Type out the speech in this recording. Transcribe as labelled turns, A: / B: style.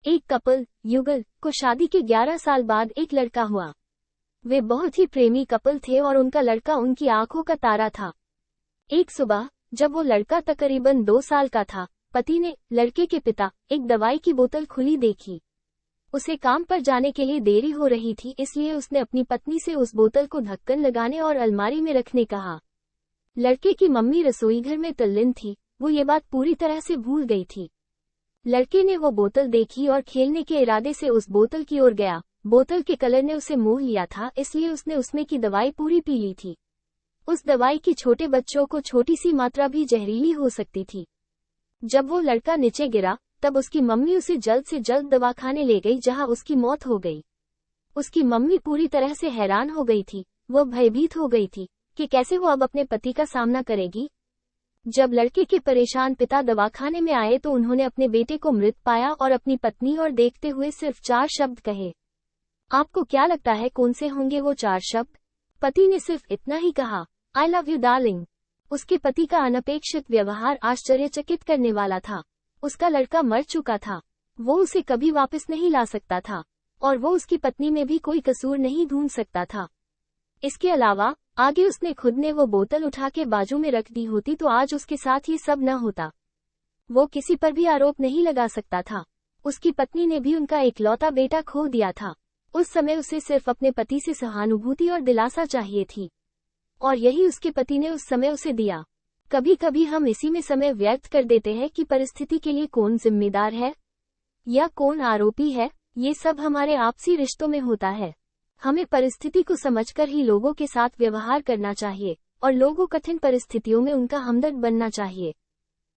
A: एक कपल, युगल, को शादी के 11 साल बाद एक लड़का हुआ। वे बहुत ही प्रेमी कपल थे और उनका लड़का उनकी आंखों का तारा था। एक सुबह, जब वो लड़का तकरीबन 2 साल का था, पति ने, लड़के के पिता, एक दवाई की बोतल खुली देखी। उसे काम पर जाने के लिए देरी हो रही थी, इसलिए उसने अपनी पत्नी से उस बोतल को ढक्कन लगाने और अलमारी में रखने कहा। लड़के की मम्मी रसोईघर में तल्लीन थी, वो ये बात पूरी तरह से भूल गई थी। लड़के ने वो बोतल देखी और खेलने के इरादे से उस बोतल की ओर गया। बोतल के कलर ने उसे मोह लिया था, इसलिए उसने उसमें की दवाई पूरी पी ली थी। उस दवाई की छोटे बच्चों को छोटी सी मात्रा भी जहरीली हो सकती थी। जब वो लड़का नीचे गिरा, तब उसकी मम्मी उसे जल्द से जल्द दवाखाने ले गई, जहां उसकी मौत हो गई। उसकी मम्मी पूरी तरह से हैरान हो गई थी। वो भयभीत हो गई थी कि कैसे वो अब अपने पति का सामना करेगी। जब लड़के के परेशान पिता दवाखाने में आए तो उन्होंने अपने बेटे को मृत पाया और अपनी पत्नी और देखते हुए सिर्फ 4 शब्द कहे। आपको क्या लगता है कौन से होंगे वो 4 शब्द? पति ने सिर्फ इतना ही कहा, आई लव यू डार्लिंग। उसके पति का अनपेक्षित व्यवहार आश्चर्यचकित करने वाला था। उसका लड़का मर चुका था, वो उसे कभी वापस नहीं ला सकता था, और वो उसकी पत्नी में भी कोई कसूर नहीं ढूंढ सकता था। इसके अलावा, आगे उसने खुद ने वो बोतल उठा के बाजू में रख दी होती तो आज उसके साथ ये सब न होता। वो किसी पर भी आरोप नहीं लगा सकता था। उसकी पत्नी ने भी उनका इकलौता बेटा खो दिया था। उस समय उसे सिर्फ अपने पति से सहानुभूति और दिलासा चाहिए थी, और यही उसके पति ने उस समय उसे दिया। कभी कभी हम इसी में समय व्यर्थ कर देते हैं कि परिस्थिति के लिए कौन जिम्मेदार है या कौन आरोपी है। ये सब हमारे आपसी रिश्तों में होता है। हमें परिस्थिति को समझकर ही लोगों के साथ व्यवहार करना चाहिए, और लोगों कठिन परिस्थितियों में उनका हमदर्द बनना चाहिए।